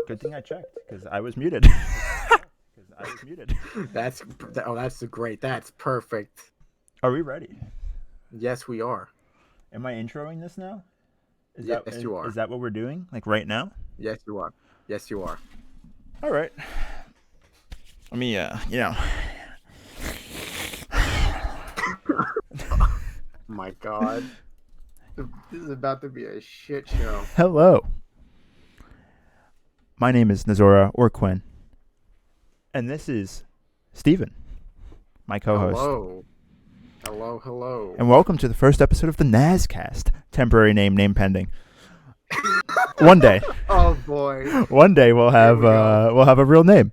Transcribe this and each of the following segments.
Good thing I checked because I was muted. That's great. That's perfect. Are we ready? Yes, we are. Am I introing this now? Yes, you are. Is that what we're doing? Like right now? Yes, you are. Yes, you are. All right. Let me, My God. This is about to be a shit show. Hello. My name is Nazora or Quinn. And this is Steven, my co-host. Hello. And welcome to the first episode of the Nazcast. Temporary name pending. One day. Oh boy. One day we'll have a real name.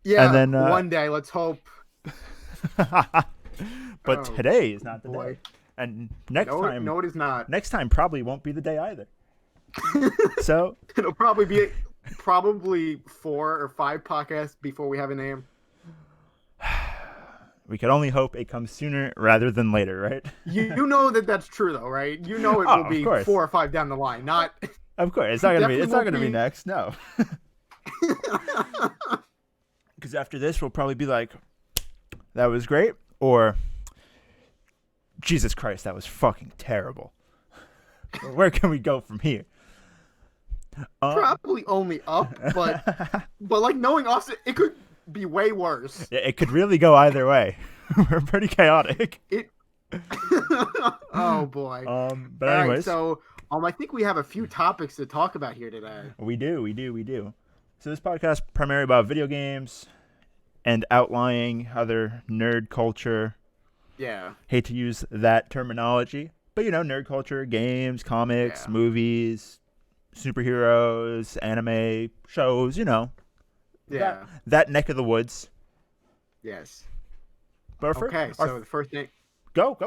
Yeah. And then one day, let's hope. But today is not the day. And next time, no, it is not. Next time probably won't be the day either. So it'll probably be 4 or 5 podcasts before we have a name. We can only hope it comes sooner rather than later, right? You know that's true though, right? You know it will be 4 or 5 down the line, not. Of course, it's not gonna be next. No. Because after this, we'll probably be like, "That was great," or "Jesus Christ, that was fucking terrible." Where can we go from here? Probably only up, but like knowing us, it could be way worse. It could really go either way. We're pretty chaotic. Oh boy. But anyways, right, so I think we have a few topics to talk about here today. We do. So this podcast is primarily about video games and outlying other nerd culture. Yeah. Hate to use that terminology, but nerd culture, games, comics, movies, superheroes, anime, shows, Yeah. That neck of the woods. Yes. But the first thing. Go.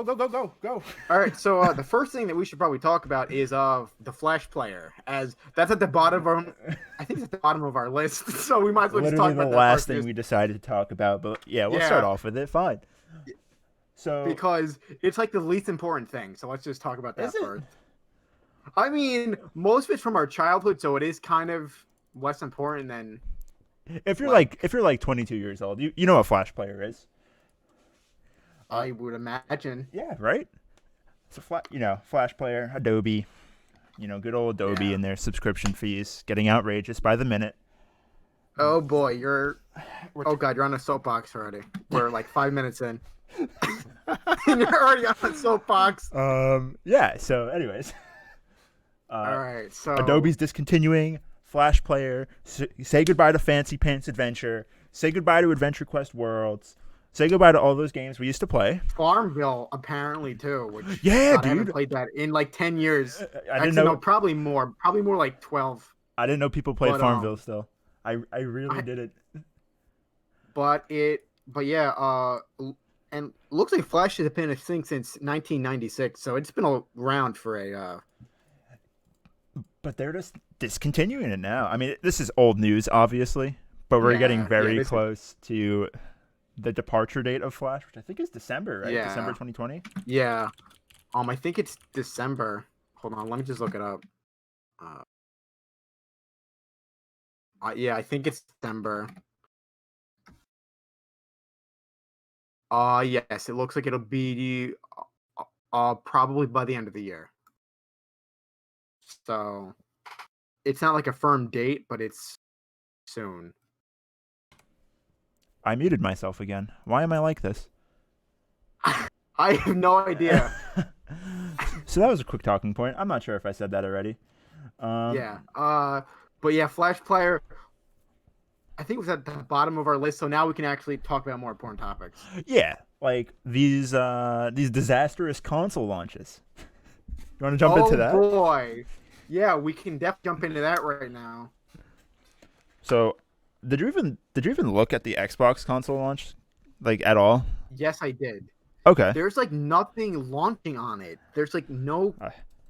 All right, so the first thing that we should probably talk about is the Flash player, as that's at the bottom of I think it's at the bottom of our list. So we might as well just talk about the last thing we decided to talk about. But we'll start off with it. Fine. So because it's like the least important thing, so let's just talk about that first. I mean, most of it's from our childhood, so it is kind of less important than. If you're like 22 years old, you know what Flash player is. I would imagine. Yeah, right. It's a Flash player, Adobe. Good old Adobe and their subscription fees getting outrageous by the minute. Oh boy, you're on a soapbox already. We're like 5 minutes in. And you're already on a soapbox. Yeah, so anyways. All right, so Adobe's discontinuing Flash player. Say goodbye to Fancy Pants Adventure. Say goodbye to Adventure Quest Worlds. Say goodbye to all those games we used to play. Farmville, apparently, too. Which, dude. I haven't played that in like 10 years. I didn't know. No, probably more. Probably more like 12. I didn't know people played Farmville still. I really didn't. But yeah, and looks like Flash has been a thing since 1996, so it's been around for a. But they're just discontinuing it now. I mean, this is old news, obviously, but we're getting very close to the departure date of Flash, which I think is December, right? Yeah. December 2020? Yeah. I think it's December. Hold on, let me just look it up. I think it's December. Yes, it looks like it'll be probably by the end of the year. So it's not like a firm date, but it's soon. I muted myself again. Why am I like this? I have no idea. So that was a quick talking point. I'm not sure if I said that already. But yeah, Flash player, I think it was at the bottom of our list, so now we can actually talk about more important topics. Yeah, like these disastrous console launches. You want to jump into that? Oh boy. Yeah, we can definitely jump into that right now. So, did you even look at the Xbox console launch, like at all? Yes, I did. Okay. There's like nothing launching on it. There's like no.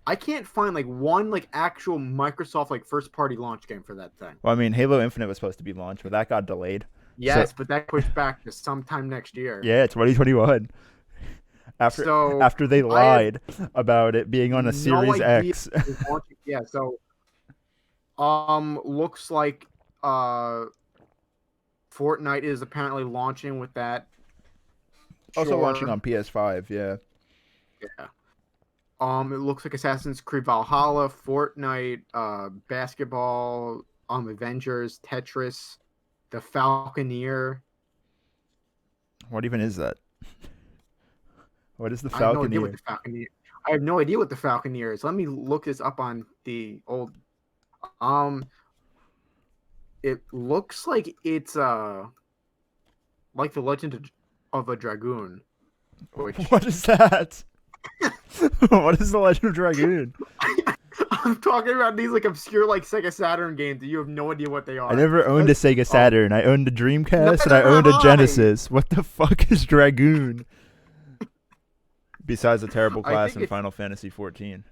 I can't find like one like actual Microsoft like first party launch game for that thing. Well, I mean, Halo Infinite was supposed to be launched, but that got delayed. Yes, but that pushed back to sometime next year. Yeah, 2021. After they lied about it being on a Series X. Yeah, so Looks like Fortnite is apparently launching with that. Also launching Sure. on PS5, yeah. Yeah. It looks like Assassin's Creed Valhalla, Fortnite, basketball, Avengers, Tetris, the Falconeer. What even is that? What is the I have no idea what Falconeer? the Falconeer. I have no idea what the Falconeer is. Let me look this up on the old. Um, it looks like it's like the of a Dragoon, which What is that? What is the Legend of Dragoon? I'm talking about these like obscure like Sega Saturn games that you have no idea what they I are. never owned a Sega Saturn. I owned a Dreamcast and I Neither owned have a I. Genesis. What the fuck is Dragoon? Besides a terrible I class think in it's. Final Fantasy 14.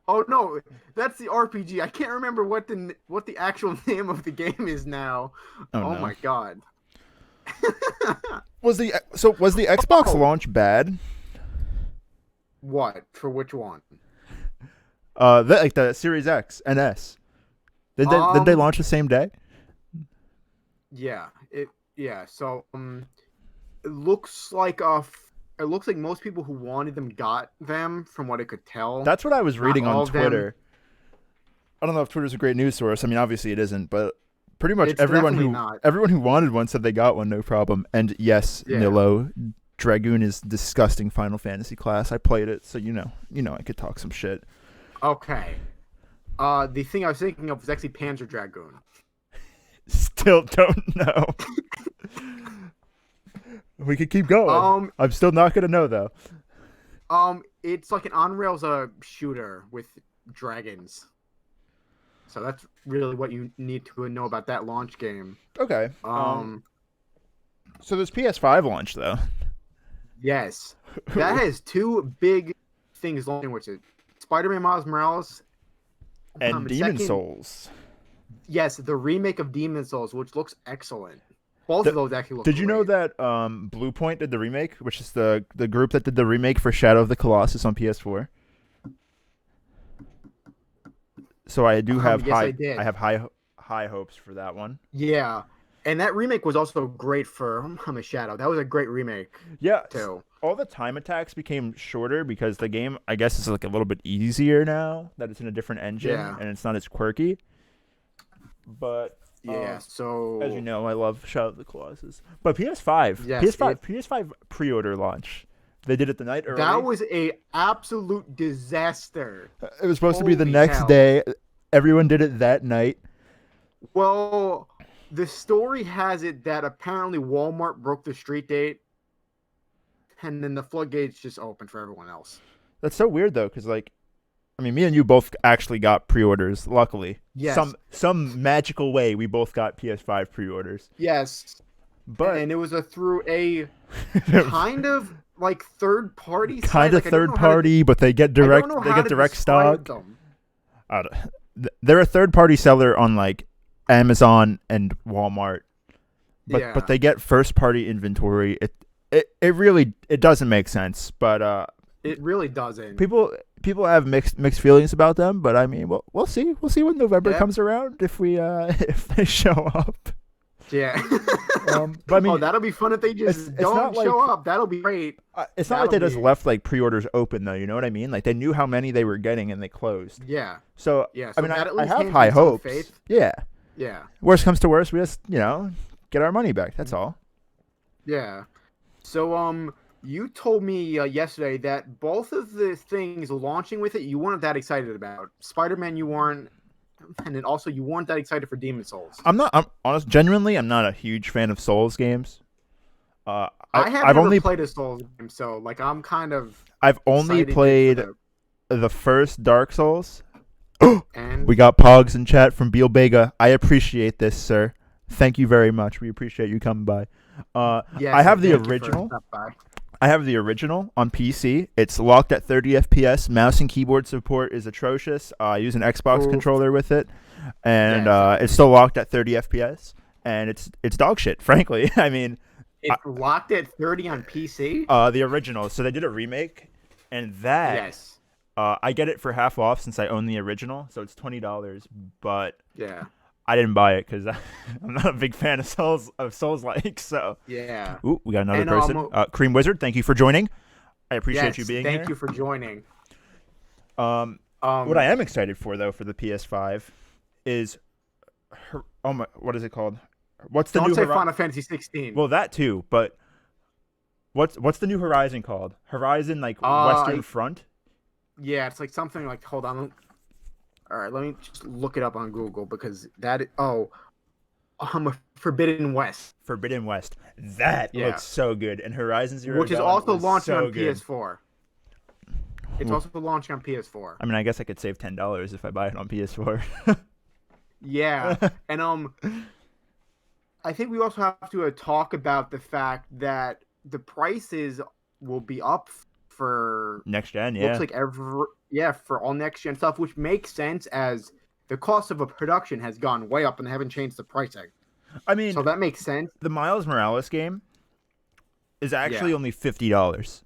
Oh no, that's the RPG. I can't remember what the actual name of the game is now. Oh Oh no. my god. Was the Xbox Oh, launch bad? what for which one? Like the Series X and S. Did they launch the same day? Yeah, yeah. So it looks like it looks like most people who wanted them got them, from what I could tell. That's what I was Not reading on all of them. Twitter. I don't know if Twitter's a great news source. I mean, obviously it isn't, but pretty much It's definitely not. everyone who wanted one said they got one, no problem. And yes, Yeah. Nilo, Dragoon is disgusting Final Fantasy class. I played it, so you know I could talk some shit. Okay. The thing I was thinking of was actually Panzer Dragoon. Still don't know. We could keep going. I'm still not gonna know though. It's like an on rails shooter with dragons. So that's really what you need to know about that launch game. Okay. So there's PS5 launch though. Yes, that has two big things launching, which is Spider-Man Miles Morales And Demon second, Souls. Yes, the remake of Demon Souls, which looks excellent. Both of those actually look Did you know great. that Blue Point did the remake, which is the group that did the remake for Shadow of the Colossus on PS4? So I do have yes, I did. high hopes for that one. Yeah, and that remake was also great for Shadow. That was a great remake. Yeah, too. All the time attacks became shorter because the game, I guess, is like a little bit easier now that it's in a different engine and it's not as quirky. But yeah, so as you know, I love Shadow of the Colossus. But PS5, yes, PS5 pre-order launch. They did it the night early. That was a absolute disaster. It was supposed to be the next day. Everyone did it that night. Well, the story has it that apparently Walmart broke the street date, and then the floodgates just opened for everyone else. That's so weird though, because like, I mean, me and you both actually got pre-orders. Luckily, yes. Some magical way we both got PS5 pre-orders. Yes, and it was through a kind of like third party. Kind of third party, but they get direct. They get direct stock. They're a third party seller on like Amazon and Walmart, but they get first party inventory. It really doesn't make sense, but it really doesn't. People have mixed feelings about them, but I mean, we'll see when November comes around if if they show up. Yeah. But I mean, that'll be fun if they just don't show up. That'll be great. It's not like they just left like pre-orders open though. You know what I mean? Like they knew how many they were getting and they closed. Yeah. So yeah. I mean, I have high hopes. Faith. Yeah. Yeah. Worst comes to worst, we just get our money back. That's all. Yeah. So you told me yesterday that both of the things launching with it you weren't that excited about. Spider-Man you weren't. And then also, you weren't that excited for Demon Souls. I'm honest. Genuinely, I'm not a huge fan of Souls games. I've only played a Souls game, so like I'm kind of. I've only played the first Dark Souls. And we got Pogs in chat from Beal Bega. I appreciate this, sir. Thank you very much. We appreciate you coming by. Yes, I have the original. I have the original on PC. It's locked at 30 FPS. Mouse and keyboard support is atrocious. I use an Xbox controller with it, and it's still locked at 30 FPS. And it's dog shit, frankly. I mean, it's locked at 30 on PC. The original. So they did a remake, and that I get it for half off since I own the original, so it's $20. But Yeah. I didn't buy it because I'm not a big fan of Souls-like. So Yeah. ooh, we got another And, person. Cream Wizard, thank you for joining. I appreciate yes, you being here. Thank you for joining. What I am excited for though for the PS5 is what is it called? What's the Don't new say Final Fantasy 16. Well, that too, but what's the new Horizon called? Horizon Western Front? Yeah, it's like something like, hold on. All right, let me just look it up on Google because Forbidden West. Forbidden West. That looks so good. And Horizon Zero Dawn, which is also launching on good. PS4. It's also launching on PS4. I mean, I guess I could save $10 if I buy it on PS4. Yeah, and I think we also have to talk about the fact that the prices will be up for next gen. Yeah, looks like for all next gen stuff, which makes sense as the cost of a production has gone way up and they haven't changed the pricing. I mean, so that makes sense. The Miles Morales game is actually only $50.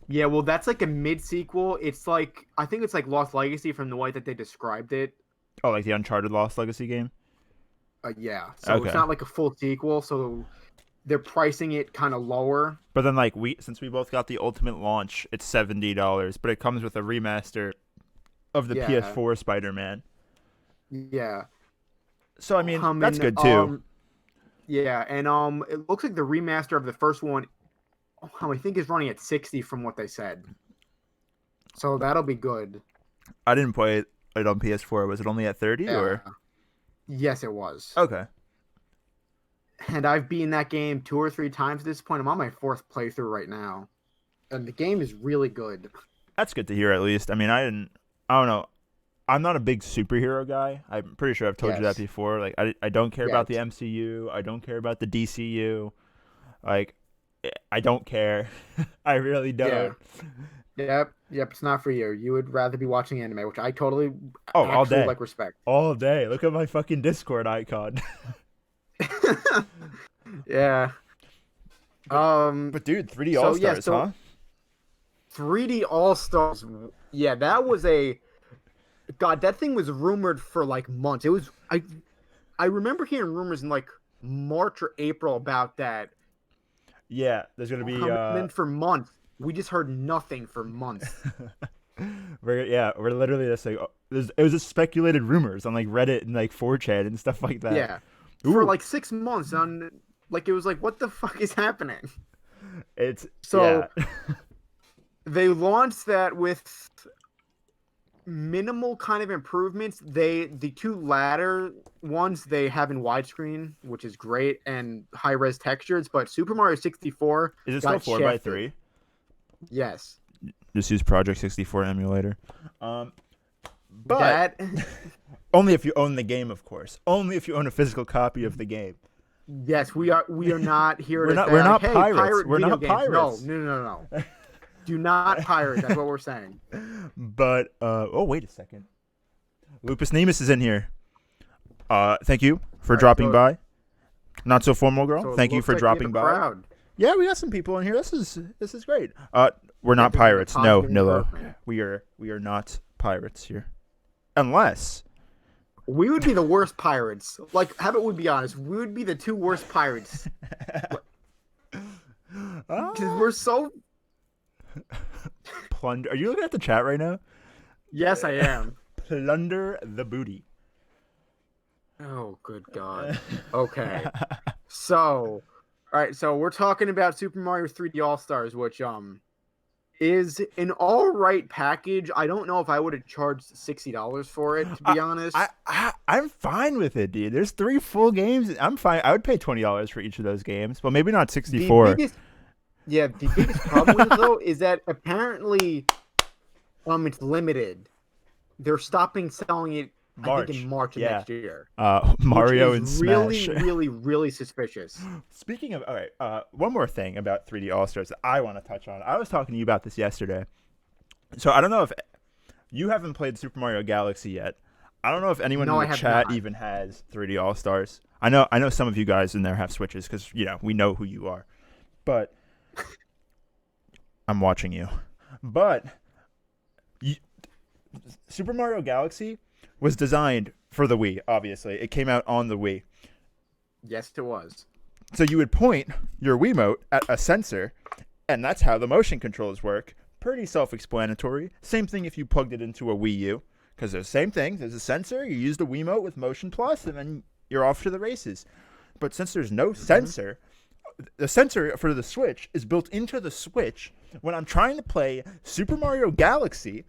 Yeah, well, that's like a mid-sequel. It's like, I think it's like Lost Legacy from the way that they described it. Oh, like the Uncharted Lost Legacy game? Yeah. So It's not like a full sequel, so they're pricing it kind of lower. But then, since we both got the Ultimate launch, it's $70, but it comes with a remaster of the PS4 Spider-Man. Yeah. So, I mean, that's good too. Yeah, and it looks like the remaster of the first one, I think is running at 60 from what they said. So that'll be good. I didn't play it on PS4. Was it only at 30 or? Yes, it was. Okay. And I've beaten that game 2 or 3 times at this point. I'm on my 4th playthrough right now. And the game is really good. That's good to hear at least. I mean, I don't know. I'm not a big superhero guy. I'm pretty sure I've told you that before. Like, I don't care about the MCU. I don't care about the DCU. Like, I don't care. I really don't. Yep. It's not for you. You would rather be watching anime, which I totally all day respect. All day. Look at my fucking Discord icon. Yeah. But dude, 3D All-Stars, huh? 3D All-Stars. Yeah, that was God, that thing was rumored for like months. It was I remember hearing rumors in like March or April about that. Yeah, there's gonna be then for months. We just heard nothing for months. We're literally just like it was just speculated rumors on like Reddit and like 4chan and stuff like that. Yeah. For like 6 months on it was like, what the fuck is happening? They launched that with minimal kind of improvements. The 2 latter ones they have in widescreen, which is great, and high res textures. But Super Mario 64 is it still 4x3? Yes. Just use Project 64 emulator. But that only if you own the game, of course. Only if you own a physical copy of the game. Yes, we are not here to we're not hey, pirates. We're not games. Pirates. No. Do not pirate. That's what we're saying. But wait a second. Lupus Nemus is in here. Thank you for dropping by. Not so formal girl. So thank you for dropping by. Crowd. Yeah, we got some people in here. This is great. We're not pirates. No, Nilo. We are not pirates here. Unless we would be the worst pirates. Like, how about we be honest? We would be the 2 worst pirates. Because we're so plunder. Are you looking at the chat right now? Yes, I am. Plunder the booty. Oh, good God. Okay. So, all right. So we're talking about Super Mario 3D All-Stars, which is an all right package. I don't know if I would have charged $60 for it, to be honest. I'm fine with it, dude. There's 3 full games. I'm fine. I would pay $20 for each of those games. Well, maybe not 64. The biggest problem with it, though, is that apparently it's limited. They're stopping selling it, I think, in March of next year. Mario and Smash. Really, really, really suspicious. Speaking of, all right, one more thing about 3D All-Stars that I want to touch on. I was talking to you about this yesterday. So I don't know if you haven't played Super Mario Galaxy yet. I don't know if anyone in the chat even has 3D All-Stars. I know some of you guys in there have Switches because, we know who you are. But I'm watching you. But Super Mario Galaxy was designed for the Wii. Obviously, it came out on the Wii. Yes, it was. So you would point your Wiimote at a sensor, and that's how the motion controls work. Pretty self-explanatory. Same thing if you plugged it into a Wii U, because the same thing. There's a sensor. You use the Wiimote with Motion Plus, and then you're off to the races. But since there's no sensor, the sensor for the Switch is built into the Switch. When I'm trying to play Super Mario Galaxy,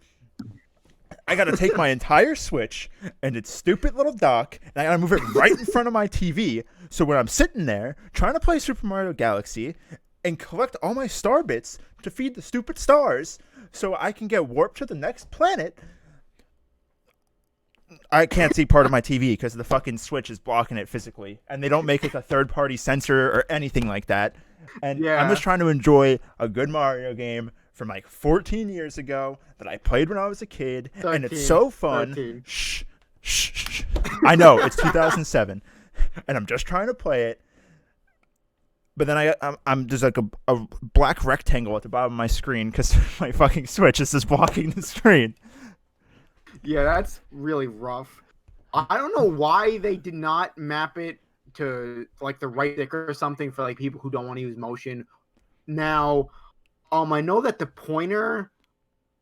I got to take my entire Switch and its stupid little dock, and I got to move it right in front of my TV. So when I'm sitting there trying to play Super Mario Galaxy and collect all my star bits to feed the stupid stars so I can get warped to the next planet, I can't see part of my TV because the fucking Switch is blocking it physically. And they don't make like a third-party sensor or anything like that. And I'm just trying to enjoy a good Mario game from like 14 years ago that I played when I was a kid. 13, and it's so fun. 13. Shh, shh, shh. I know, it's 2007. And I'm just trying to play it. But then I'm there's like a black rectangle at the bottom of my screen because my fucking Switch is just blocking the screen. Yeah, that's really rough. I don't know why they did not map it to like the right stick or something for like people who don't want to use motion. Now, I know that the pointer,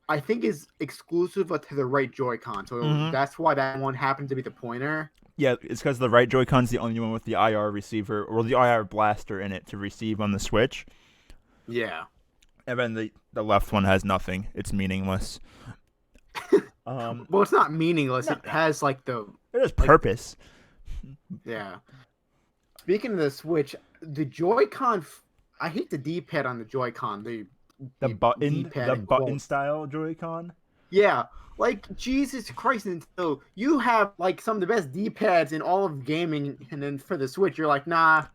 I think, is exclusive to the right Joy-Con, so that's why that one happened to be the pointer. Yeah, it's because the right Joy-Con's the only one with the IR receiver or the IR blaster in it to receive on the Switch. Yeah. And then the left one has nothing. It's meaningless. Well, it's not meaningless. It has like the... It has purpose. Yeah. Speaking of the Switch, the Joy-Con... I hate the D-pad on the Joy-Con. The button style Joy-Con? Yeah. Like, Jesus Christ, Nintendo, you have, like, some of the best D-pads in all of gaming, and then for the Switch, you're like, nah.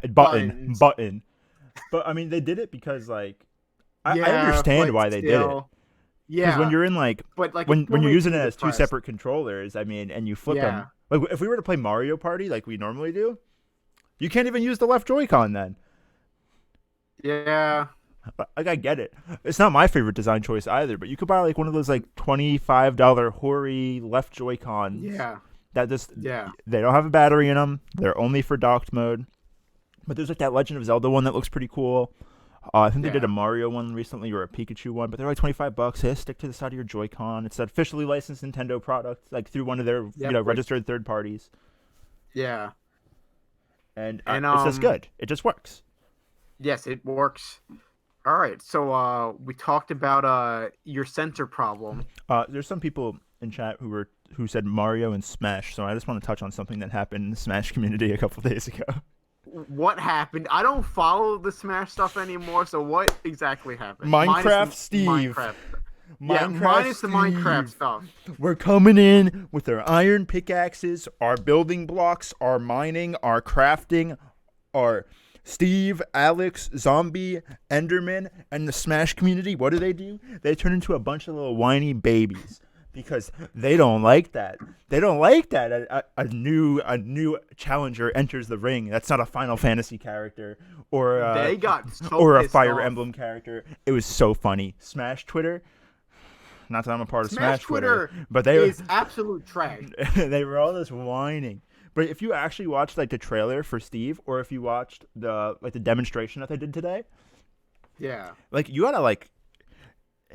Button. But, I mean, they did it because, like, I understand why they did it. Yeah. Because when you're in, like, when you're using it as two press. separate controllers, I mean, and you flip them. Like, if we were to play Mario Party like we normally do, you can't even use the left Joy-Con then. Yeah. Like, I get it. It's not my favorite design choice either, but you could buy like one of those like $25 Hori left Joy-Cons. Yeah. That just they don't have a battery in them. They're only for docked mode. But there's like that Legend of Zelda one that looks pretty cool. I think they did a Mario one recently or a Pikachu one, but they're like $25. They stick to the side of your Joy-Con. It's an officially licensed Nintendo product, like through one of their registered third parties. Yeah. And it's just good. It just works. Yes, it works. All right, so we talked about your sensor problem. There's some people in chat who said Mario and Smash, so I just want to touch on something that happened in the Smash community a couple days ago. What happened? I don't follow the Smash stuff anymore, so what exactly happened? Minecraft Steve. Minus the Minecraft stuff. We're coming in with our iron pickaxes, our building blocks, our mining, our crafting, our... Steve, Alex, Zombie, Enderman, and the Smash community, what do? They turn into a bunch of little whiny babies because they don't like that. They don't like that a new challenger enters the ring. That's not a Final Fantasy character or they got so or a Fire off. Emblem character. It was so funny. Smash Twitter. Not that I'm a part of Smash Twitter, but they is absolute trash. They were all just whining. But if you actually watched like the trailer for Steve, or if you watched the demonstration that they did today, like you gotta like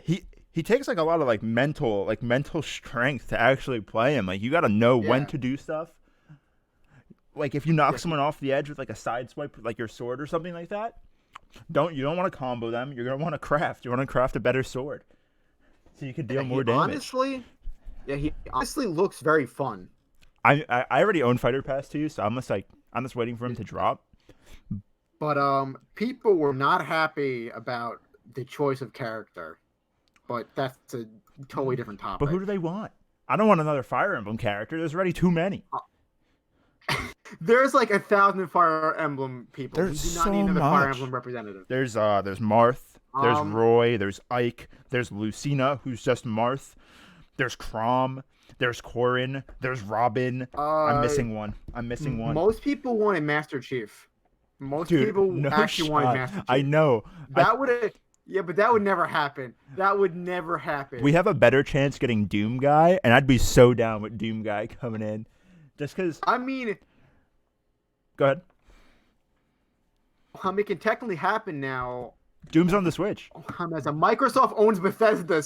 he takes like a lot of like mental strength to actually play him. Like you gotta know when to do stuff. Like if you knock someone off the edge with like a side swipe with like your sword or something like that, you don't want to combo them. You're gonna want to craft. You want to craft a better sword, so you can deal more damage. He honestly looks very fun. I already own Fighter Pass 2, so I'm just waiting for him to drop. But people were not happy about the choice of character. But that's a totally different topic. But who do they want? I don't want another Fire Emblem character. There's already too many. There's like 1,000 Fire Emblem people. There's who do not so need another much. Fire Emblem representative. There's Marth. There's Roy. There's Ike. There's Lucina, who's just Marth. There's Chrom. There's Corrin. There's Robin. I'm missing one. Most people wanted Master Chief. Most people actually wanted Master Chief. I know. That would have Yeah, but that would never happen. That would never happen. We have a better chance getting Doom Guy, and I'd be so down with Doom Guy coming in. Just because. I mean, Go ahead. it can technically happen now. Doom's on the Switch. As a Microsoft owns Bethesda,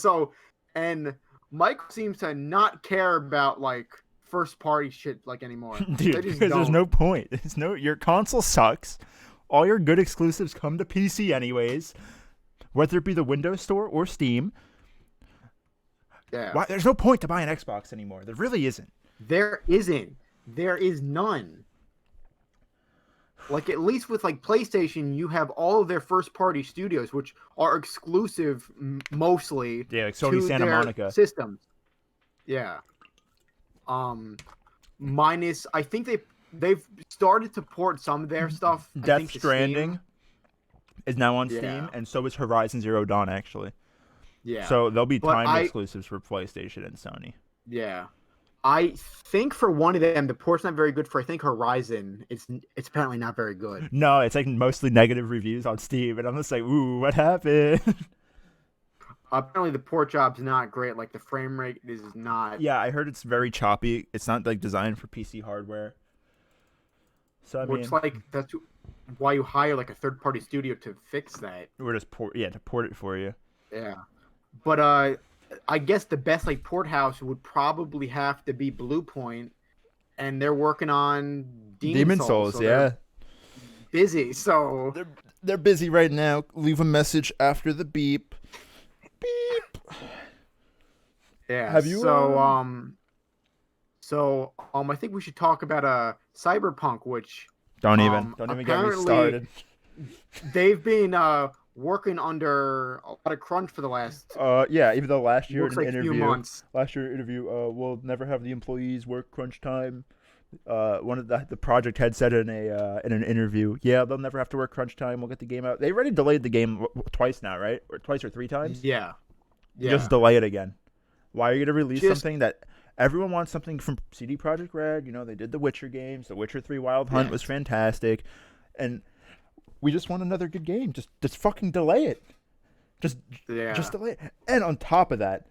and Mike seems to not care about like first party shit like anymore. Dude, because there's no point. Your console sucks. All your good exclusives come to PC anyways, whether it be the Windows Store or Steam. Yeah. Why? There's no point to buy an Xbox anymore. There really isn't. There isn't. There is none. Like, at least with like PlayStation, you have all of their first party studios, which are exclusive mostly like Sony to Santa their Monica systems. Yeah. Minus, I think they've started to port some of their stuff. Death Stranding is now on Steam, and so is Horizon Zero Dawn, actually. Yeah. So there'll be timed exclusives for PlayStation and Sony. Yeah. I think for one of them, the port's not very good. For I think Horizon, it's apparently not very good. No, it's like mostly negative reviews on Steam, and I'm just like, ooh, what happened? Apparently the port job's not great. Like the frame rate is not. Yeah, I heard it's very choppy. It's not like designed for PC hardware. So I mean, that's why you hire like a third party studio to fix that. Or just port it for you. Yeah, but I guess the best like port house would probably have to be Blue Point, and they're working on Demon Souls. So yeah, busy. So they're busy right now. Leave a message after the beep. Beep. Yeah. Have you? So I think we should talk about Cyberpunk, which don't even get me started. They've been working under a lot of crunch for the last even though last year in an interview we'll never have the employees work crunch time. One of the project head said in an interview, they'll never have to work crunch time. We'll get the game out. They already delayed the game twice now, right? Or twice or three times. Yeah. Just delay it again. Why are you gonna release something that everyone wants? Something from CD Projekt Red. They did the Witcher games. The Witcher 3 Wild Hunt was fantastic, and we just want another good game. Just fucking delay it. Just delay it. And on top of that,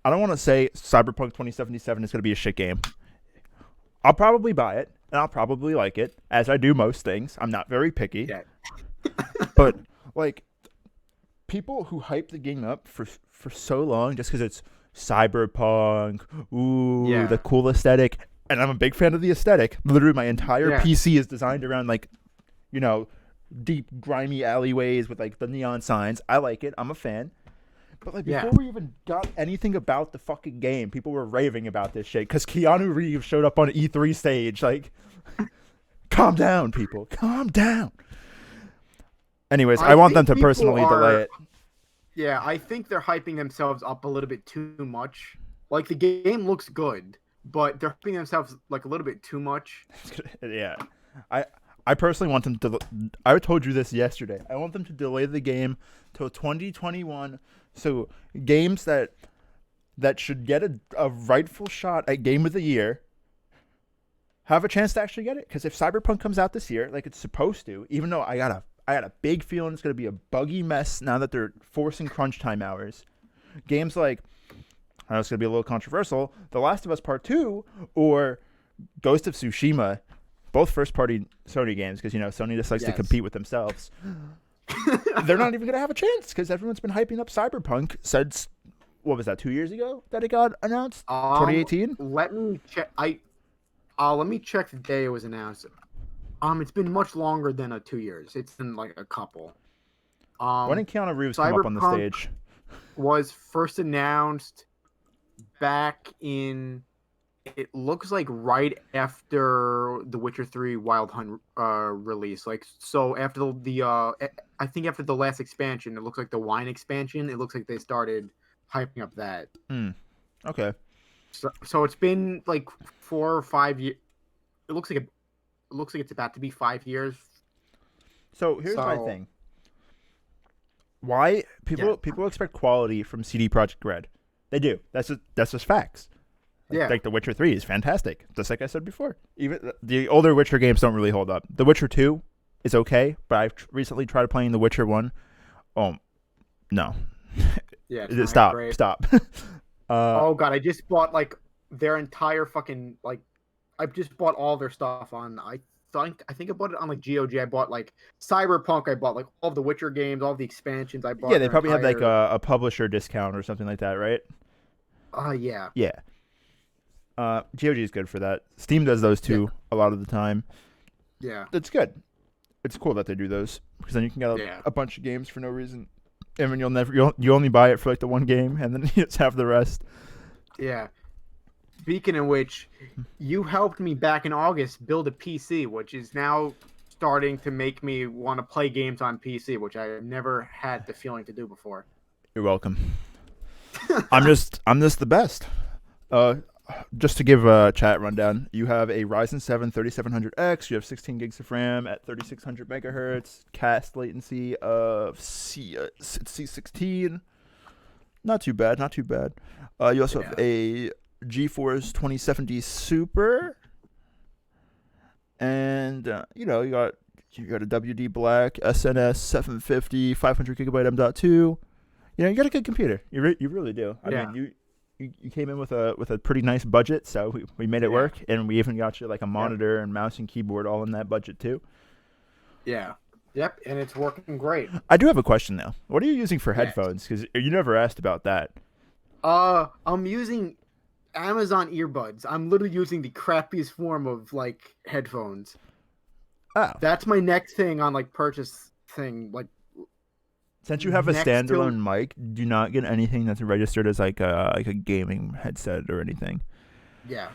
I don't want to say Cyberpunk 2077 is going to be a shit game. I'll probably buy it, and I'll probably like it, as I do most things. I'm not very picky. Yeah. But, like, people who hype the game up for so long just because it's Cyberpunk, the cool aesthetic, and I'm a big fan of the aesthetic. Literally, my entire PC is designed around, like, deep, grimy alleyways with, like, the neon signs. I like it. I'm a fan. But, like, before we even got anything about the fucking game, people were raving about this shit because Keanu Reeves showed up on an E3 stage. Like, calm down, people. Calm down. Anyways, I want them to personally delay it. Yeah, I think they're hyping themselves up a little bit too much. Like, the game looks good, but they're hyping themselves, like, a little bit too much. Yeah. I personally want them to... I told you this yesterday. I want them to delay the game till 2021. So games that should get a rightful shot at Game of the Year have a chance to actually get it. Because if Cyberpunk comes out this year, like it's supposed to, even though I got a big feeling it's going to be a buggy mess now that they're forcing crunch time hours. Games like, I know it's going to be a little controversial, The Last of Us Part 2 or Ghost of Tsushima, both first-party Sony games, because, Sony just likes to compete with themselves. They're not even going to have a chance because everyone's been hyping up Cyberpunk since, what was that, 2 years ago that it got announced? 2018? Let me check. Let me check the day it was announced. It's been much longer than 2 years. It's been like a couple. When did Keanu Reeves come up on the stage? Was first announced back in... It looks like right after the Witcher 3 Wild Hunt release. Like, so after the I think after the last expansion, it looks like the wine expansion. It looks like they started hyping up that. Okay. So it's been like 4 or 5 years. It looks like it's about to be 5 years. So here's my thing. Why people expect quality from CD Projekt Red? They do. That's just facts. Like The Witcher 3 is fantastic, just like I said before. Even the older Witcher games don't really hold up. The Witcher 2 is okay, but I've recently tried playing The Witcher 1. No. Yeah, it's not Stop. great. Stop. Oh god, I just bought like their entire fucking like I just bought all their stuff on I think I bought it on like GOG. I bought like Cyberpunk, I bought like all of the Witcher games, all the expansions. I Yeah, bought they their probably have like entire a publisher discount or something like that, right? yeah. Yeah. GOG is good for that. Steam does those too a lot of the time. Yeah. It's good. It's cool that they do those because then you can get Yeah. a bunch of games for no reason, and then you only buy it for like the one game, and then you just have the rest. Yeah. Speaking of which, you helped me back in August build a PC, which is now starting to make me want to play games on PC, which I never had the feeling to do before. You're welcome. I'm just the best. Just to give a chat rundown, you have a Ryzen 7 3700X. You have 16 gigs of RAM at 3600 megahertz. Cast latency of C16. Not too bad. Not too bad. You also have a GeForce 2070 Super, and you got a WD Black SNS 750 500 gigabyte M.2. You got a good computer. You really do. I mean, you came in with a pretty nice budget, so we made it work, and we even got you like a monitor and mouse and keyboard all in that budget too. Yeah. Yep, and it's working great. I do have a question though. What are you using for headphones? Because you never asked about that. I'm using Amazon earbuds. I'm literally using the crappiest form of like headphones. Oh. That's my next thing on like purchase thing. Like, since you have a standalone mic, do not get anything that's registered as like a gaming headset or anything. Yeah.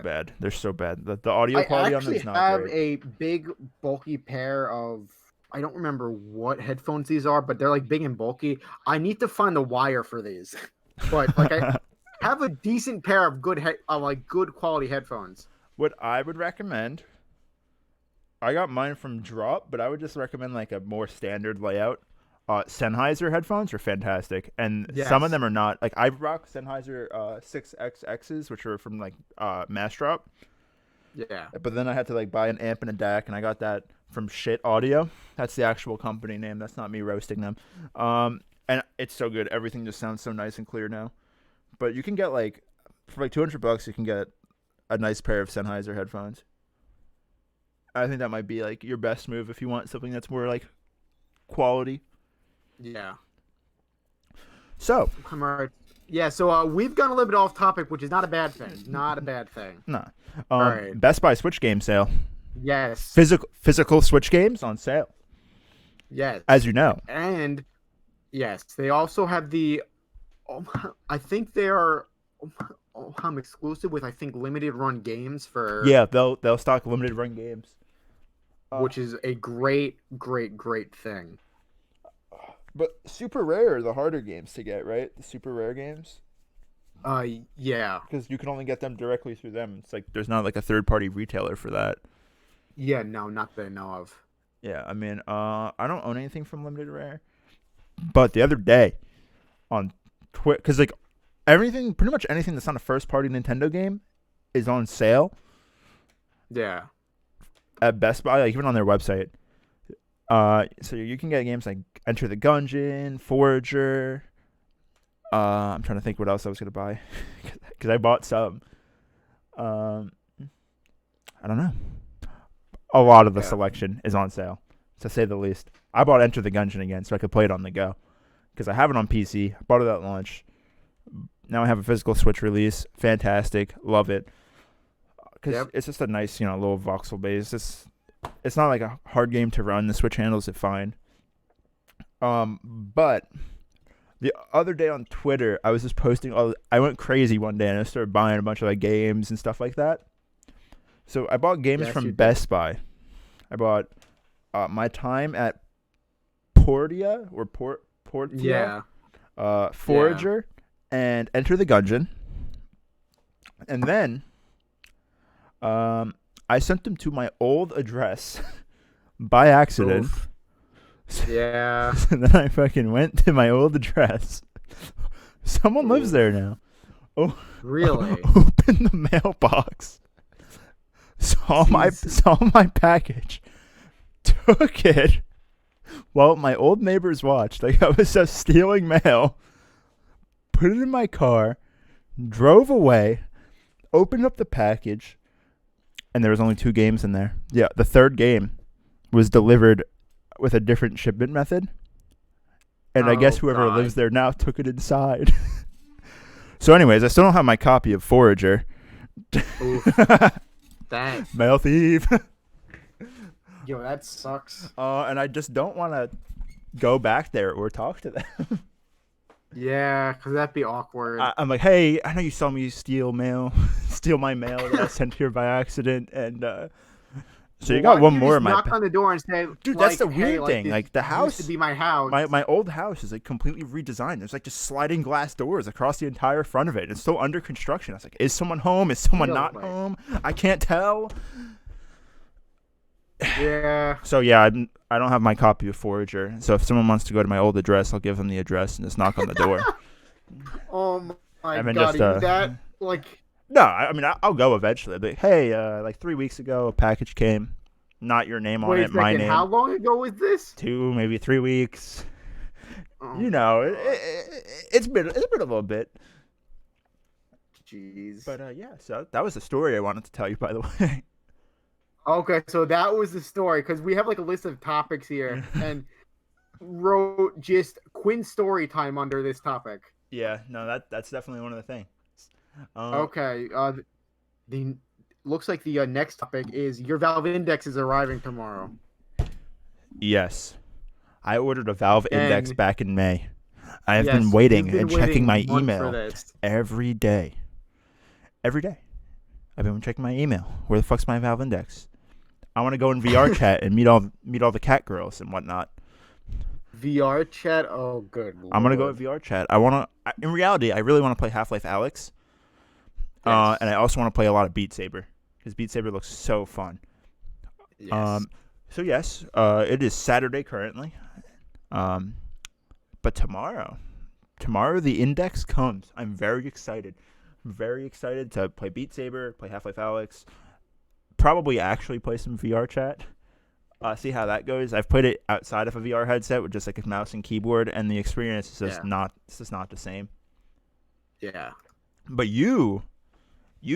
Bad. They're so bad. The audio quality on them is not great. I actually have a big bulky pair of, I don't remember what headphones these are, but they're like big and bulky. I need to find the wire for these. But like I have a decent pair of good good quality headphones. What I would recommend, I got mine from Drop, but I would just recommend like a more standard layout. Sennheiser headphones are fantastic, and some of them are not. Like I rock Sennheiser 6XXs, which are from like Massdrop. Yeah. But then I had to like buy an amp and a DAC, and I got that from Shit Audio. That's the actual company name. That's not me roasting them. And it's so good. Everything just sounds so nice and clear now. But you can get like for like $200, you can get a nice pair of Sennheiser headphones. I think that might be like your best move if you want something that's more like quality. Yeah. So. I'm all right. Yeah, so we've gone a little bit off topic, which is not a bad thing. Not a bad thing. No. All right. Best Buy Switch game sale. Yes. Physical Switch games on sale. Yes. As you know. And yes, they also have the. I think they are. Exclusive with I think limited run games for. Yeah, they'll stock limited run games. Which is a great thing. But super rare are the harder games to get, right? The super rare games. Yeah. Because you can only get them directly through them. It's like there's not like a third party retailer for that. Yeah, no, not that I know of. Yeah, I mean, I don't own anything from Limited Rare, but the other day on Twitter, because like pretty much anything that's not a first party Nintendo game is on sale. Yeah. At Best Buy, like even on their website. So you can get games like Enter the Gungeon, Forager. I'm trying to think what else I was gonna buy because I bought some. I don't know. A lot of the selection is on sale, to say the least. I bought Enter the Gungeon again so I could play it on the go because I have it on PC. I bought it at launch. Now I have a physical Switch release. Fantastic, love it. Because it's just a nice, little voxel base. It's not like a hard game to run. The Switch handles it fine. But the other day on Twitter, I was just posting I went crazy one day and I started buying a bunch of like games and stuff like that. So I bought games from Best Buy. I bought My Time at Portia or Portia. Forager and Enter the Gungeon. And then I sent them to my old address by accident. Oof. Yeah. And then I fucking went to my old address. Someone lives there now. Oh, really? Opened the mailbox. Saw my package. Took it. Well, my old neighbors watched. Like, I was just stealing mail, put it in my car, drove away, opened up the package, and there was only 2 games in there. Yeah, the third game was delivered with a different shipment method. And I guess whoever lives there now took it inside. So anyways, I still don't have my copy of Forager. Oof. That. Mail thief. Yo, that sucks. And I just don't want to go back there or talk to them. Yeah, because that'd be awkward. I'm like, hey, I know you saw me steal my mail that I sent here by accident, and so you got one more in my. Knock on the door and say, dude, like, that's the weird thing. Like the house used to be my house. My old house is like completely redesigned. There's like just sliding glass doors across the entire front of it. It's still under construction. I was like, is someone home? Is someone not home? I can't tell. Yeah. So yeah, I don't have my copy of Forager. So if someone wants to go to my old address, I'll give them the address and just knock on the door. Oh my god, just, that like. No, I mean I'll go eventually. I'll be like, hey, like 3 weeks ago, a package came, not your name on it, my name. How long ago was this? 2, maybe 3 weeks. Oh, you know, it's been a little bit. Jeez. But yeah, so that was the story I wanted to tell you, by the way. Okay, so that was the story, because we have like a list of topics here, and wrote just Quinn story time under this topic. Yeah, no, that's definitely one of the things. Okay, the looks like the next topic is your Valve Index is arriving tomorrow. Yes, I ordered a Valve Index back in May. I have been waiting and checking my email every day. Every day, I've been checking my email. Where the fuck's my Valve Index? I want to go in VR chat and meet all the cat girls and whatnot. VR chat? Oh, good Lord. I'm gonna go with VR chat. In reality, I really want to play Half-Life Alyx. Yes. And I also want to play a lot of Beat Saber because Beat Saber looks so fun. Yes. So yes, it is Saturday currently. But tomorrow the Index comes. I'm very excited. I'm very excited to play Beat Saber, play Half-Life Alyx. Probably actually play some VR chat. See how that goes. I've played it outside of a VR headset with just like a mouse and keyboard, and the experience is just not the same. Yeah. But you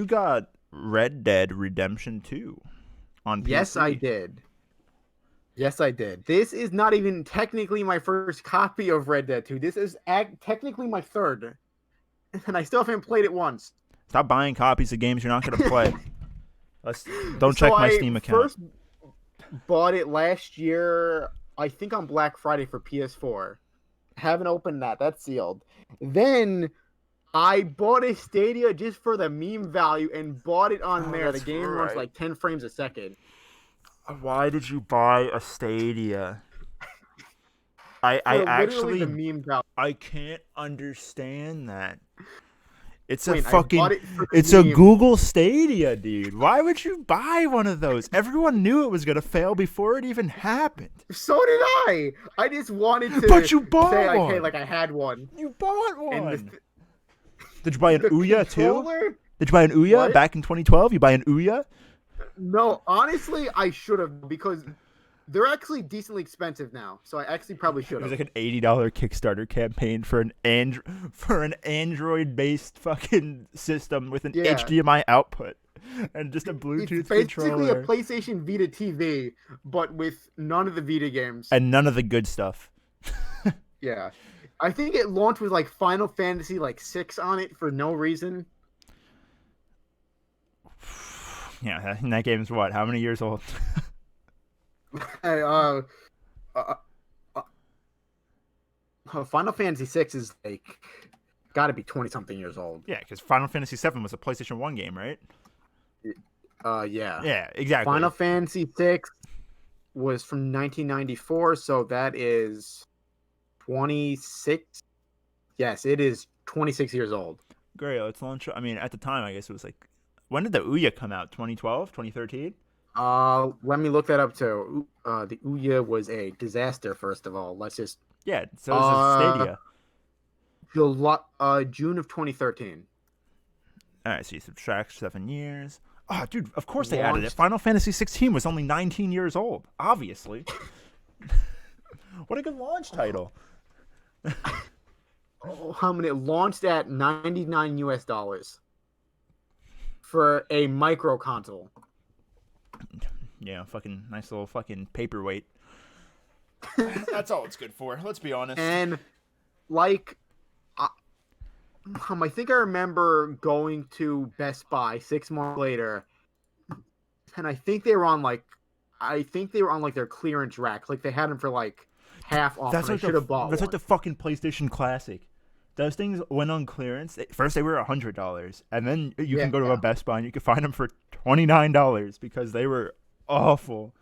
got Red Dead Redemption 2 on PC. Yes, I did. Yes, I did. This is not even technically my first copy of Red Dead 2. This is technically my third, and I still haven't played it once. Stop buying copies of games you're not going to play. Don't check my Steam account. I first bought it last year, I think on Black Friday for PS4. Haven't opened that. That's sealed. Then I bought a Stadia just for the meme value and bought it on there. The game runs like 10 frames a second. Why did you buy a Stadia? I actually the meme value. I can't understand that. It's Wait, it's a Google Stadia, dude. Why would you buy one of those? Everyone knew it was going to fail before it even happened. So did I. I just wanted to But you bought say, like, one. hey, like I had one. You bought one. Did you buy an Ouya too? Did you buy an Ouya What? back in 2012? You buy an Ouya? No, honestly, I should have, because they're actually decently expensive now. So I actually probably should It was have. like an $80 Kickstarter campaign for an Android-based fucking system with an HDMI output and just a Bluetooth controller. It's basically a PlayStation Vita TV, but with none of the Vita games and none of the good stuff. Yeah, I think it launched with like Final Fantasy like 6 on it for no reason. Yeah, that game's what? How many years old? Final Fantasy 6 is like got to be 20-something years old. Yeah, because Final Fantasy 7 was a PlayStation 1 game, right? Yeah. Yeah, exactly. Final Fantasy 6 was from 1994, so that is 26. Yes, it is 26 years old. Great, let's launch. I mean, at the time, I guess it was like, when did the Ouya come out? 2012, 2013? Let me look that up too. The Ouya was a disaster. First of all, let's just. Yeah, so was Stadia. June of 2013. All right, so you subtract 7 years. Oh, dude, of course they added it. Final Fantasy 16 was only 19 years old, obviously. What a good launch title. How many? It launched at $99 US for a micro console. Yeah, fucking nice little fucking paperweight. That's all it's good for. Let's be honest. And like, I think I remember going to Best Buy 6 months later, and I think they were on like their clearance rack. Like they had them for like half off. That's and like I should have bought. That's one. like the fucking PlayStation Classic. Those things went on clearance. First they were $100, and then you can go to a Best Buy and you can find them for $29 because they were awful.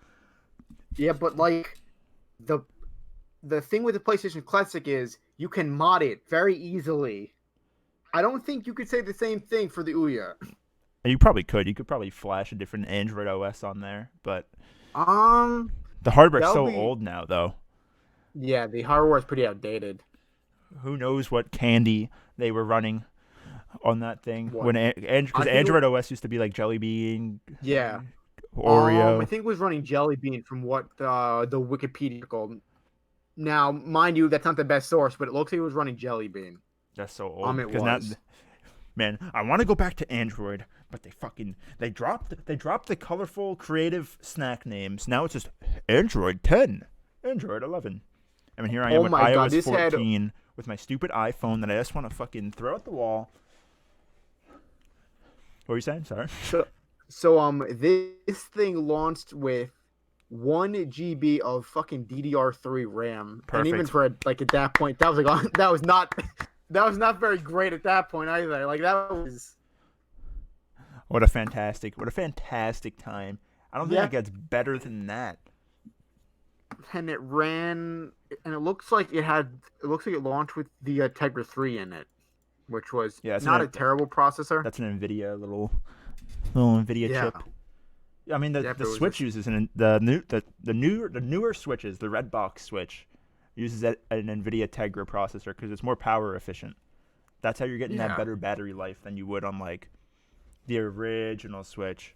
Yeah, but like the thing with the PlayStation Classic is you can mod it very easily. I don't think you could say the same thing for the Ouya. You probably could. You could probably flash a different Android OS on there, but the hardware's so old now, though. Yeah, the hardware is pretty outdated. Who knows what candy they were running on that thing? What? When because Android OS used to be like Jelly Bean, yeah, Oreo. I think it was running Jelly Bean from what the Wikipedia called. Now, mind you, that's not the best source, but it looks like it was running Jelly Bean. That's so old. It was. Man, I want to go back to Android, but they dropped the colorful, creative snack names. Now it's just Android 10, Android 11. I mean, here I am with iOS 14 with my stupid iPhone that I just want to fucking throw at the wall. What were you saying? Sorry. So this thing launched with 1 GB of fucking DDR3 RAM. Perfect. And even for like at that point, that was not very great at that point either. Like that was What a fantastic time. I don't think it gets better than that. And it ran, and it looks like it launched with the Tegra 3 in it, which was not a terrible processor. That's an little Nvidia chip. I mean, the Switch uses the newer switches. The red box Switch uses an Nvidia Tegra processor because it's more power efficient. That's how you're getting that better battery life than you would on like the original Switch.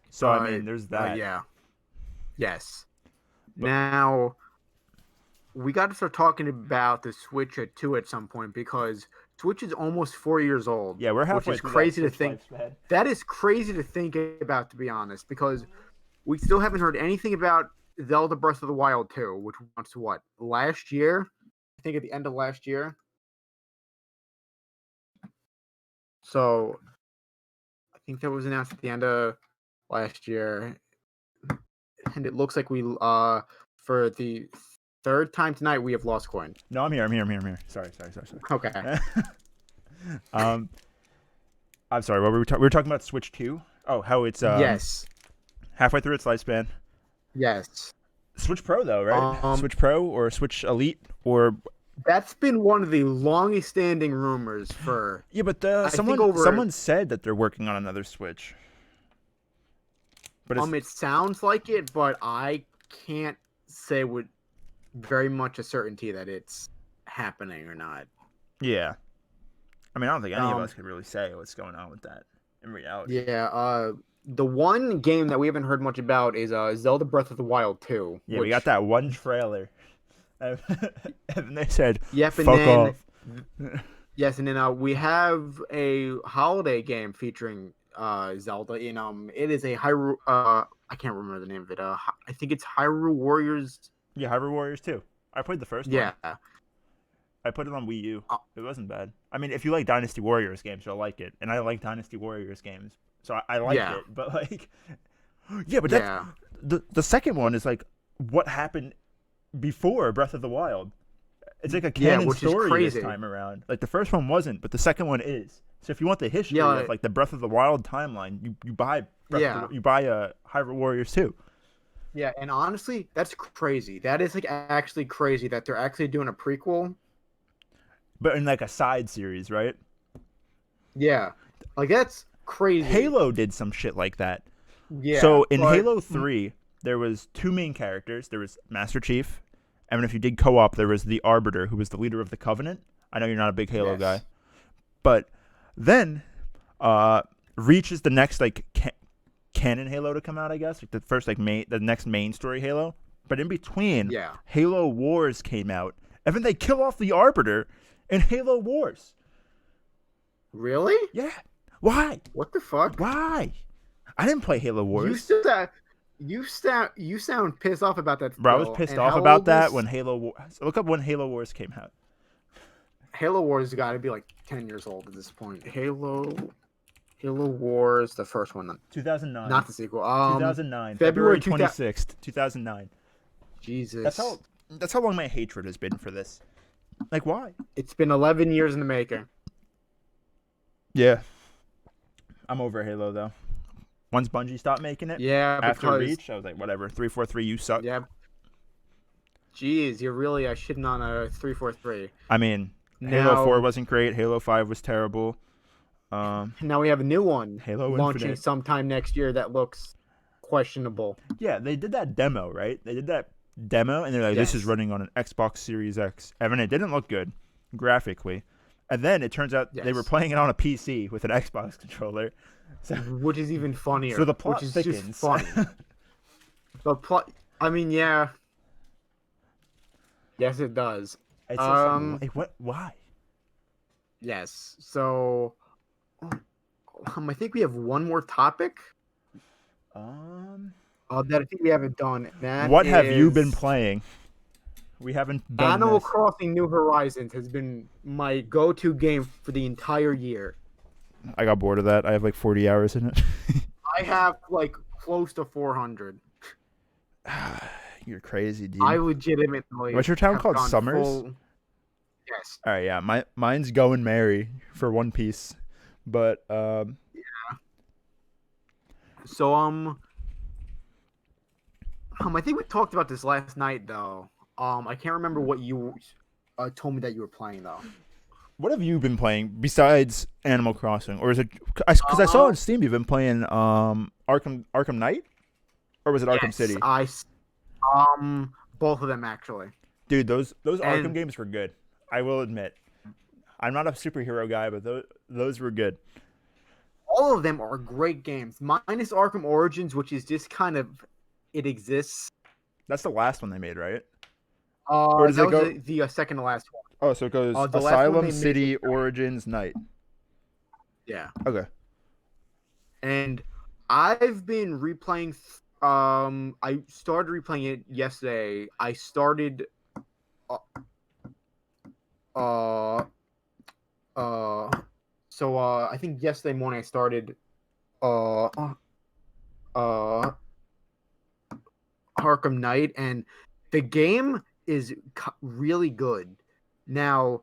So I mean, there's that. Yes. Now we got to start talking about the Switch 2 at some point because Switch is almost 4 years old. Yeah, we're halfway. Which is crazy to think. That is crazy to think about, to be honest, because we still haven't heard anything about Zelda Breath of the Wild 2, which was last year? I think at the end of last year. So I think that was announced at the end of last year. And it looks like we for the third time tonight we have lost coin. No, I'm here. Sorry. Okay. I'm sorry. What were we talking? We were talking about Switch 2. Oh, how it's yes, halfway through its lifespan. Yes. Switch Pro though, right? Switch Pro or Switch Elite or. That's been one of the longest standing rumors for. Yeah, but someone said that they're working on another Switch. But it sounds like it, but I can't say with very much a certainty that it's happening or not. Yeah. I mean, I don't think any of us can really say what's going on with that in reality. Yeah, the one game that we haven't heard much about is Zelda Breath of the Wild 2. Yeah, we got that one trailer. And they said, fuck off. Yes, and then we have a holiday game featuring Zelda in it is a Hyrule I can't remember the name of it. I think it's Hyrule Warriors. Yeah, Hyrule Warriors 2. I played the first one. Yeah. I put it on Wii U. It wasn't bad. I mean, if you like Dynasty Warriors games, you'll like it. And I like Dynasty Warriors games. So I like it. But like the second one is like what happened before Breath of the Wild. It's like a canon story this time around. Like the first one wasn't, but the second one is. So if you want the history of like the Breath of the Wild timeline, you buy Hyrule Warriors 2. Yeah, and honestly, that's crazy. That is like actually crazy that they're actually doing a prequel. But in like a side series, right? Yeah. Like that's crazy. Halo did some shit like that. Yeah. So in Halo 3, there was 2 main characters. There was Master Chief, and if you did co-op, there was the Arbiter, who was the leader of the Covenant. I know you're not a big Halo guy. But then Reach is the next like canon Halo to come out, I guess. Like the first the next main story Halo. But in between, Yeah. Halo Wars came out, and then they kill off the Arbiter in Halo Wars. Really? Yeah. Why? What the fuck? Why? I didn't play Halo Wars. You sound pissed off about that. Bro, I was still. pissed And off how about old that is when Halo Wars. Look up when Halo Wars came out. Halo Wars got to be like 10 years old at this point. Halo Wars, the first one, 2009. not the sequel. 2009. February February 26th, 2009. Jesus. That's how long my hatred has been for this. Like, why? It's been 11 years in the making. Yeah. I'm over Halo, though. Once Bungie stopped making it, Yeah, after because Reach, I was like, whatever. 343, you suck. yeah. Jeez, you're really shitting on a 343. I mean, Halo 4 wasn't great. Halo 5 was terrible. Now we have a new one Halo launching Infinite. sometime next year that looks questionable. Yeah, they did that demo, right? They did that demo, and they're like, this is Yes. running on an Xbox Series X. And then it didn't look good graphically. And then it turns out they were Yes. playing it on a PC with an Xbox controller. So, Which is even funnier. so the plot which is thickens. just funny. The plot. I mean, yeah. Yes, it does. It's just like, what? Why? Yes. So, I think we have one more topic that I think we haven't done. That What have you is- been playing? We haven't done Animal this. Crossing New Horizons has been my go-to game for the entire year. I got bored of that. I have like 40 hours in it. I have like close to 400. You're crazy, dude. I legitimately. What's your town have called? gone Summers? Yes. All right, yeah. Mine's Going Merry for One Piece, but So I think we talked about this last night though. I can't remember what you told me that you were playing though. what have you been playing besides Animal Crossing, or is it? Because I saw on Steam you've been playing Arkham Knight, or was it Arkham City? Both of them actually. Dude, those Arkham games were good. I will admit. I'm not a superhero guy, but those were good. All of them are great games, minus Arkham Origins, which is just kind of it exists. That's the last one they made, right? Or does that it go? was the second to last one. Oh, so it goes the last one Asylum, they City, made- Origins, Night. Yeah. Okay. And I've been replaying. I started replaying it yesterday. I started. So I think yesterday morning I started. Arkham Knight, and the game is really good. Now,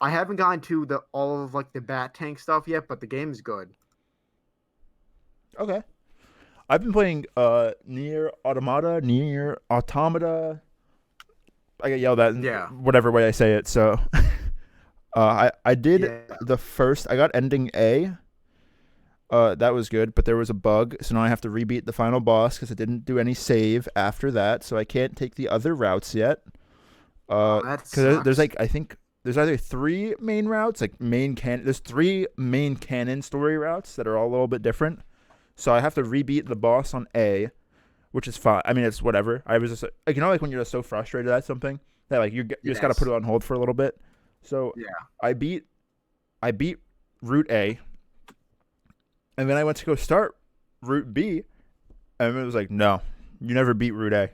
I haven't gotten to all of like the Bat Tank stuff yet, but the game is good. Okay. I've been playing Nier Automata. I get yelled at in whatever way I say it. So I did the first. I got ending A. That was good, but there was a bug, so now I have to rebeat the final boss because it didn't do any save after that, so I can't take the other routes yet. Because there's like, I think there's either 3 main routes, like there's 3 main canon story routes that are all a little bit different. So I have to rebeat the boss on A, which is fine. I mean, it's whatever. I was just like, like when you're just so frustrated at something that like you just got to put it on hold for a little bit. So I beat Route A, and then I went to go start Route B, and it was like, no, you never beat Route A.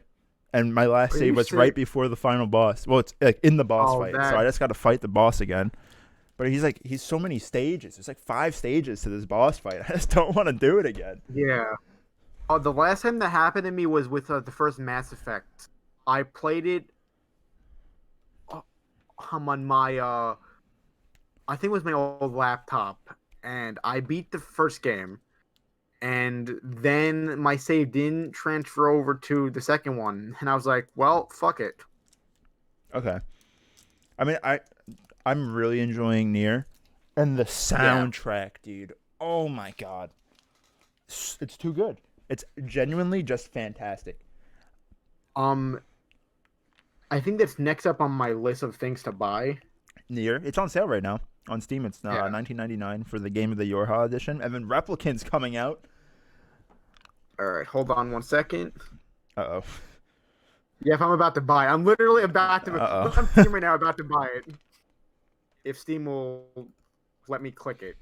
And my last save was right before the final boss. Well, it's like in the boss fight, so I just got to fight the boss again. But he's so many stages. There's like 5 stages to this boss fight. I just don't want to do it again. Yeah. The last time that happened to me was with the first Mass Effect. I played it on my I think it was my old laptop, and I beat the first game, and then my save didn't transfer over to the second one, and I was like, well, fuck it. Okay. I mean, I'm really enjoying Nier, and the soundtrack, dude. Oh my god, it's too good. It's genuinely just fantastic. I think that's next up on my list of things to buy. Nier, it's on sale right now on Steam. It's $19.99 for the Game of the Yorha edition, and then Replicant's coming out. All right, hold on one second. Uh-oh. Yeah, if I'm about to buy it. I'm literally about to. Uh I'm oh. Steam right now about to buy it. If Steam will let me click it.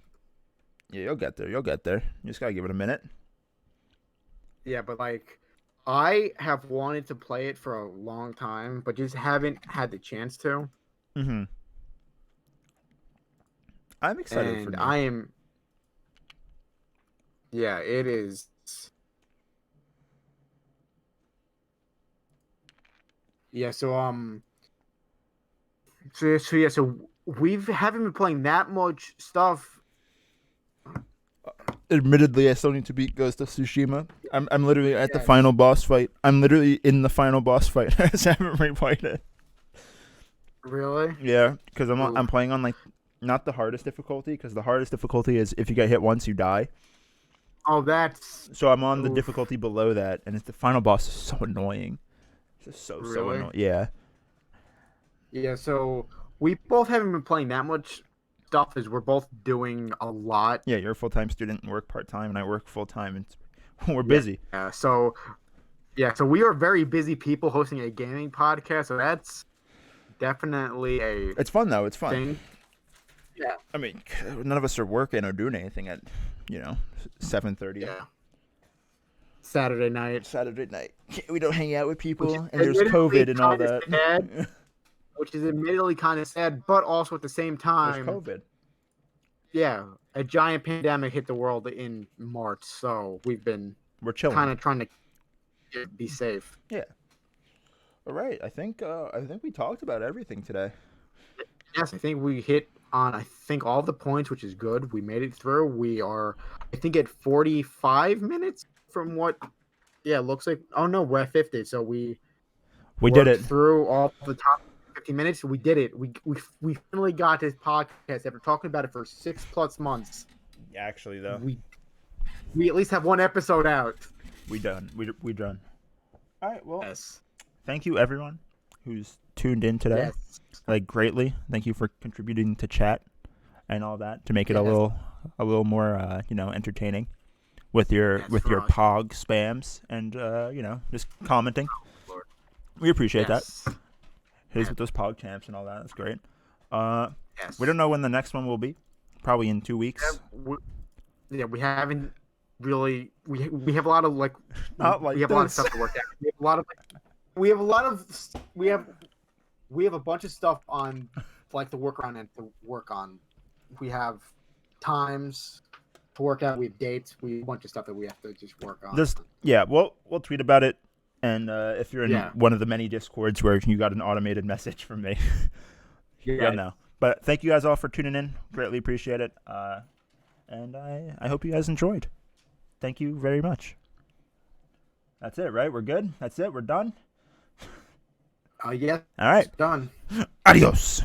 Yeah, you'll get there. You'll get there. You just gotta give it a minute. Yeah, but like, I have wanted to play it for a long time, but just haven't had the chance to. Mm-hmm. I'm excited for And Nier. I am. Yeah, it is. Yeah, so we haven't been playing that much stuff. Admittedly, I still need to beat Ghost of Tsushima. I'm literally at the Yes. final boss fight. I'm literally in the final boss fight. I just haven't replayed it. Really? Yeah, because Oof. I'm playing on like not the hardest difficulty, because the hardest difficulty is if you get hit once you die. Oh, that's. So I'm on the Oof. difficulty below that, and it's the final boss is so annoying. It's just so Really? annoying. Yeah. Yeah, so we both haven't been playing that much stuff as we're both doing a lot. Yeah, you're a full time student and work part time, and I work full time, and we're Yeah. busy. So we are very busy people hosting a gaming podcast, so that's definitely a It's fun though. It's fun. thing. Yeah. I mean, none of us are working or doing anything at, 7:30 Yeah. Saturday night. Saturday night. We don't hang out with Which people, is and there's admittedly COVID and all kind of that. sad. Which is admittedly kind of sad, but also at the same There's time, COVID. yeah, a giant pandemic hit the world in March, so we've been We're chilling. kind of trying to be safe. Yeah. All right. I think we talked about everything today. Yes, I think we hit on all the points, which is good. We made it through. We are, I think, at 45 minutes from what. Yeah, it looks like. Oh no, we're at 50. So we Did worked it. through all the top 50 minutes. We did it. We finally got this podcast after talking about it for 6+ months. Actually, though, We at least have one episode out. we done. We done. All right. Well, Yes. thank you everyone who's tuned in today. Yes. Like greatly. Thank you for contributing to chat and all that to make it Yes. a little more entertaining with your Yes, with your right. pog spams and just commenting. Lord. We appreciate that. Yes. Here's with those pog champs and all that. That's great. Yes. We don't know when the next one will be. Probably in 2 weeks. We haven't really. We have a lot of like. Not like we have a lot of this. stuff to work out. We have a bunch of stuff on like to work around and to work on. We have times to work out. We have dates. We have a bunch of stuff that we have to just work on. We'll tweet about it. And if you're in one of the many Discords where you got an automated message from me, you'll know. But thank you guys all for tuning in. Greatly appreciate it. And I hope you guys enjoyed. Thank you very much. That's it, right? We're good? That's it? We're done? Yeah. All right. Done. Adios.